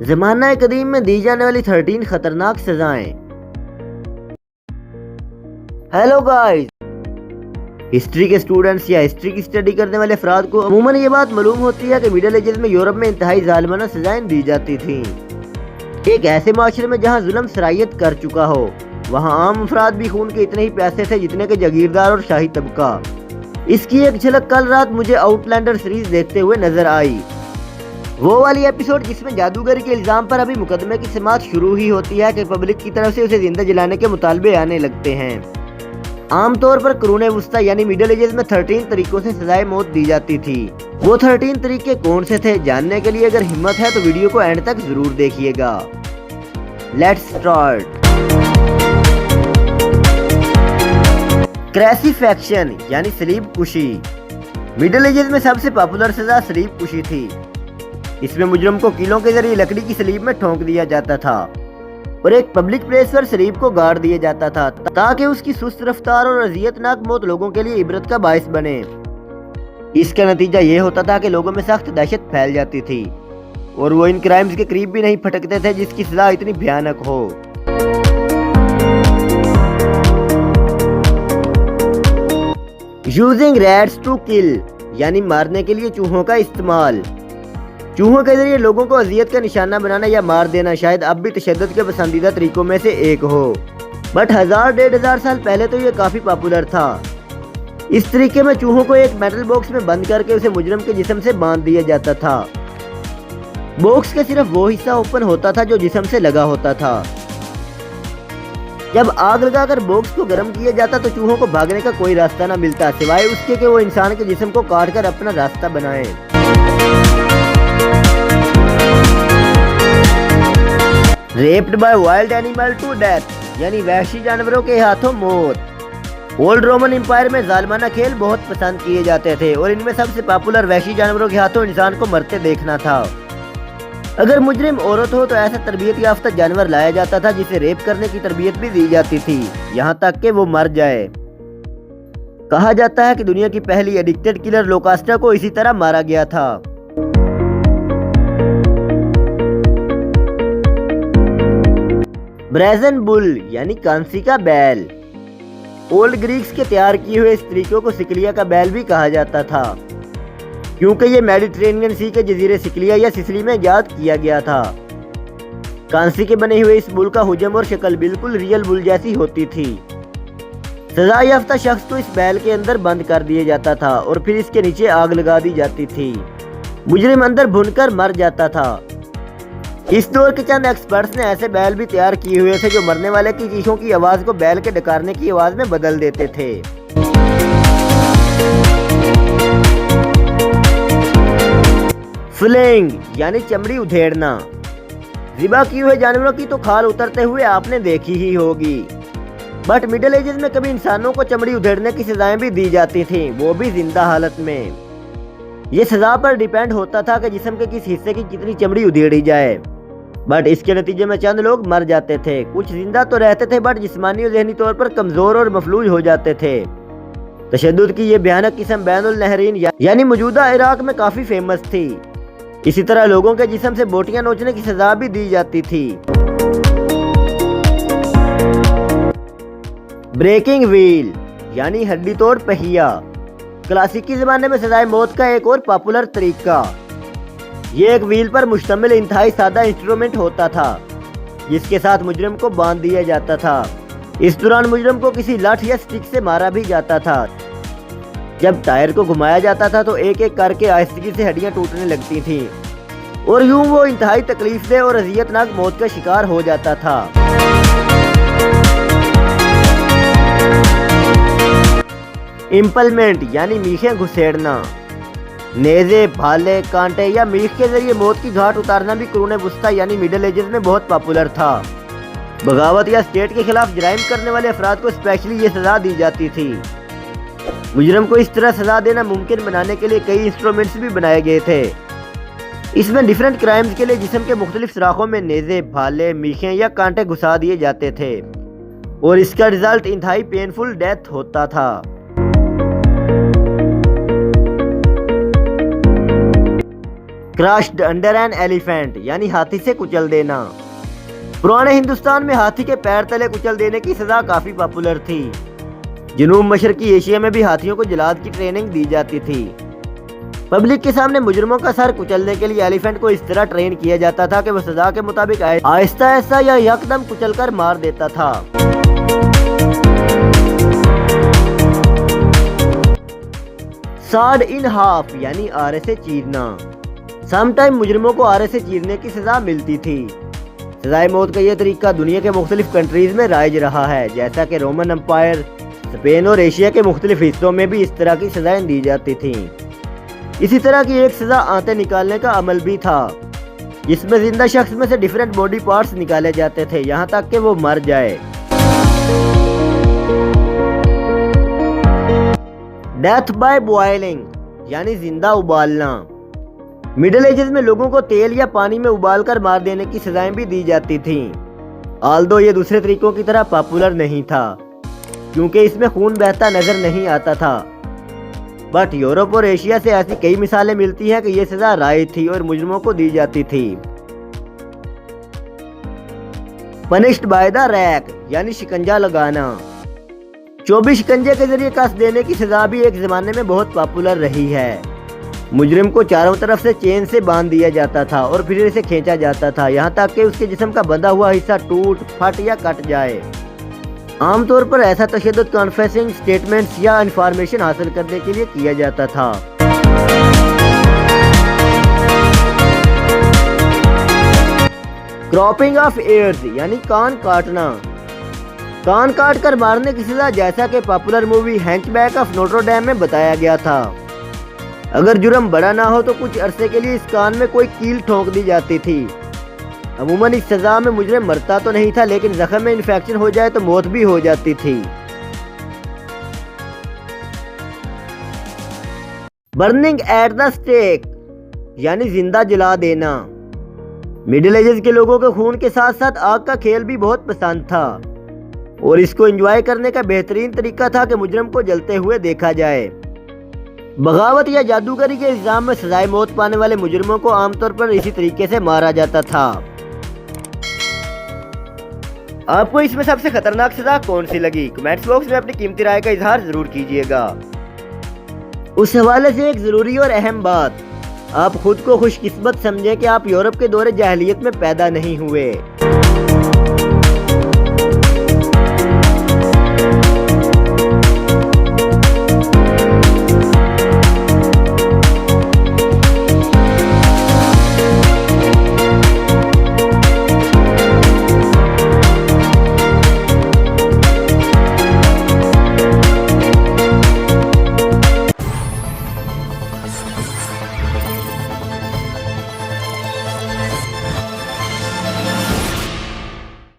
ज़माना कदीम में दी जाने वाली 13 खतरनाक सजाएं। हेलो गाइस, हिस्ट्री के स्टूडेंट्स या हिस्ट्री की स्टडी करने वाले अफराद को अमूमन ये बात मालूम होती है कि मिडिल एजेस में यूरोप में इंतहाई जालिमाना सजाएं दी जाती थीं। एक ऐसे माशरे में जहां जुल्म सरायत कर चुका हो, वहां आम अफराद भी खून के इतने ही प्यासे थे जितने के जागीरदार और शाही तबका। इसकी एक झलक कल रात मुझे आउटलैंडर सीरीज देखते हुए नजर आई। वो वाली एपिसोड जिसमें जादूगरी के इल्जाम पर अभी मुकदमे की समाअत शुरू ही होती है कि पब्लिक की तरफ से उसे जिंदा जलाने के मुतालबे आने लगते हैं। आमतौर पर कुरूने वुस्ता यानी मिडिल एजेस में 13 तरीकों से सजाए मौत दी जाती थी। वो 13 तरीके कौन से थे, जानने के लिए अगर हिम्मत है तो वीडियो को एंड तक जरूर देखिएगा। Let's start. क्रेसिफिक्शन यानी सलीब कुशी। मिडिल एजेस में सबसे पॉपुलर सजा सलीब कुशी थी। इसमें मुजरम को कीलों के जरिए लकड़ी की सलीब में ठोंक दिया जाता था और एक पब्लिक प्लेस पर सलीब को गाड़ दिया जाता था ताकि उसकी सुस्त रफ्तार और अजियतनाक मौत लोगों के लिए इबरत का बायस बने। इसका नतीजा ये होता था कि लोगों में सख्त दहशत फैल जाती थी और वो इन क्राइम्स के करीब भी नहीं फटकते थे जिसकी सजा इतनी भयानक हो। यूजिंग रैट्स टू किल यानी मारने के लिए चूहों का इस्तेमाल। चूहों के जरिए लोगों को अजियत का निशाना बनाना या मार देना शायद अब भी तशद्दुद के पसंदीदा तरीकों में से एक हो, बट 1000-1500 साल पहले तो ये काफी पॉपुलर था। इस तरीके में चूहों को एक मेटल बॉक्स में बंद करके उसे मुजरम के जिस्म से बांध दिया जाता था। बॉक्स का सिर्फ वो हिस्सा ओपन होता था जो जिस्म से लगा होता था। जब आग लगाकर बॉक्स को गर्म किया जाता तो चूहों को भागने का कोई रास्ता न मिलता सिवाय उसके कि वो इंसान के जिस्म को काटकर अपना रास्ता बनाए। Raped by wild animal to death यानी वहशी जानवरों के हाथों मौत। ओल्ड रोमन एम्पायर में जालिमाना खेल बहुत पसंद किए जाते थे और इनमें सबसे पॉपुलर वहशी जानवरों के हाथों इंसान को मरते देखना था। अगर मुजरिम औरत हो तो ऐसा तरबियत याफ्ता जानवर लाया जाता था जिसे रेप करने की तरबियत भी दी जाती थी, यहाँ तक कि वो मर जाए। कहा जाता है कि दुनिया की पहली एडिक्टेड किलर लोकास्टा को इसी तरह मारा गया था। ब्रेजन बुल यानी कांसी का बैल। ओल्ड ग्रीक्स के तैयार किए हुए इस तरीकों को सिकलिया का बैल भी कहा जाता था क्योंकि ये मेडिटेरेनियन सी के जजीरे सिकलिया या सिसिली में इजाद किया गया था। कांसी के बने हुए इस बुल का हुजम और शक्ल बिल्कुल रियल बुल जैसी होती थी। सजा याफ्ता शख्स को इस बैल के अंदर बंद कर दिया जाता था और फिर इसके नीचे आग लगा दी जाती थी। मुजरिम अंदर भुनकर मर जाता था। इस दौर के चंद एक्सपर्ट्स ने ऐसे बैल भी तैयार किए हुए थे जो मरने वाले की चीखों की आवाज को बैल के डकारने की आवाज में बदल देते थे। फ्लेइंग यानी चमड़ी उधेड़ना। ज़िबा किए हुए जानवरों की तो खाल उतरते हुए आपने देखी ही होगी, बट मिडिल एजेस में कभी इंसानों को चमड़ी उधेड़ने की सजाएं भी दी जाती थी, वो भी जिंदा हालत में। ये सजा पर डिपेंड होता था कि जिस्म के किस हिस्से की कितनी चमड़ी उधेड़ी जाए, बट इसके नतीजे में चंद लोग मर जाते थे। कुछ जिंदा तो रहते थे बट जिस्मानी और ज़हनी तौर पर कमजोर और मफलूज हो जाते थे। तशद्दुद की ये भयानक किस्म बैनुल नहरीन यानी मौजूदा इराक में काफी फेमस थी। इसी तरह लोगों के जिस्म से बोटियां नोचने की सजा भी दी जाती थी। ब्रेकिंग व्हील यानी हड्डी तोड़ पहिया। क्लासिकी जमाने में सजाए मौत का एक और पॉपुलर तरीका। ये एक व्हील पर मुश्तमिल इंतहाई सादा इंस्ट्रूमेंट होता था जिसके साथ मुजरिम को बांध दिया जाता था। इस दौरान मुजरिम को किसी लाठ या स्टिक से मारा भी जाता था। जब टायर को घुमाया जाता था तो एक एक करके आहिस्तगी से हड्डियां टूटने लगती थीं और यूं वो इंतहाई तकलीफदेह और अजियतनाक मौत का शिकार हो जाता था। इम्पलमेंट यानी मीखें घुसेड़ना। नेज़े, भाले, कांटे या मीख के जरिए मौत की घाट उतारना भी कुरूने वुस्ता यानी मिडिल एजेस में बहुत पॉपुलर था। बगावत या स्टेट के खिलाफ जराइम करने वाले अफराद को स्पेशली ये सजा दी जाती थी। मुजरम को इस तरह सजा देना मुमकिन बनाने के लिए कई इंस्ट्रूमेंट्स भी बनाए गए थे। इसमें डिफरेंट क्राइम्स के लिए जिस्म के मुख्तलिफ सुराखों में नेज़े, भाले, मीखें या कांटे घुसा दिए जाते थे और इसका रिजल्ट इंतहाई पेनफुल डेथ होता था। क्रश्ड अंडर एन एलिफेंट यानी हाथी से कुचल देना। पुराने हिंदुस्तान में हाथी के पैर तले कुचल देने की सजा काफी पॉपुलर थी। जनूब मशरकी एशिया में भी हाथियों को जलाद की ट्रेनिंग दी जाती थी। पब्लिक के सामने मुजरिमों का सर कुचलने के लिए एलिफेंट को इस तरह ट्रेन किया जाता था कि वह सजा के मुताबिक आहिस्ता आहिस्ता या यकदम कुचलकर मार देता था। साड इन हाफ यानी आरे से चीरना। समटाइम मुजरिमों को आरे से चीरने की सजा मिलती थी। सजाए मौत का यह तरीका दुनिया के मुख्तलिफ कंट्रीज में राइज रहा है, जैसा कि रोमन एम्पायर, स्पेन और एशिया के मुख्तलिफ हिस्सों में भी इस तरह की सजाएं दी जाती थीं। इसी तरह की एक सजा आंतें निकालने का अमल भी था, जिसमें जिंदा शख्स में से डिफरेंट बॉडी पार्ट्स निकाले जाते थे यहाँ तक कि वो मर जाए। डेथ बाय बॉइलिंग यानी जिंदा उबालना। मिडिल एजेस में लोगों को तेल या पानी में उबालकर मार देने की सजाएं भी दी जाती थीं। आल्दो ये दूसरे तरीकों की तरह पॉपुलर नहीं था, क्योंकि इसमें खून बहता नजर नहीं आता था। बट यूरोप और एशिया से ऐसी कई मिसालें मिलती हैं कि यह सजा राइज थी और मुजरिमों को दी जाती थी। पनिश्ड बाय द रैक यानी शिकंजा लगाना। 24 शिकंजे के जरिए कस देने की सजा भी एक जमाने में बहुत पॉपुलर रही है। मुजरिम को चारों तरफ से चेन से बांध दिया जाता था और फिर इसे खींचा जाता था यहाँ तक कि उसके जिस्म का बंधा हुआ हिस्सा टूट फट या कट जाए। आमतौर पर ऐसा तशद्दुद कॉन्फेसिंग स्टेटमेंट्स या इंफॉर्मेशन हासिल करने के लिए किया जाता था। क्रॉपिंग ऑफ ईयर्स यानी कान काटना। कान काट कर मारने की सजा जैसा कि popular movie Hunchback of Notre Dame में बताया गया था। अगर जुर्म बड़ा ना हो तो कुछ अरसे के लिए इस कान में कोई कील ठोक दी जाती थी। अमूमन इस सजा में मुजरिम मरता तो नहीं था, लेकिन जख्म में इन्फेक्शन हो जाए तो मौत भी हो जाती थी। बर्निंग एट द स्टेक यानी जिंदा जला देना। मिडिल एजेस के लोगों को खून के साथ साथ आग का खेल भी बहुत पसंद था और इसको एंजॉय करने का बेहतरीन तरीका था कि मुजरिम को जलते हुए देखा जाए। बगावत या जादूगरी के इल्जाम में सजाए मौत पाने वाले मुजरिमों को आमतौर पर इसी तरीके से मारा जाता था। आपको इसमें सबसे खतरनाक सजा कौन सी लगी? कमेंट्स बॉक्स में अपनी कीमती राय का इजहार जरूर कीजिएगा। उस हवाले से एक जरूरी और अहम बात, आप खुद को खुशकिस्मत समझें कि आप यूरोप के दौरे जाहिलियत में पैदा नहीं हुए।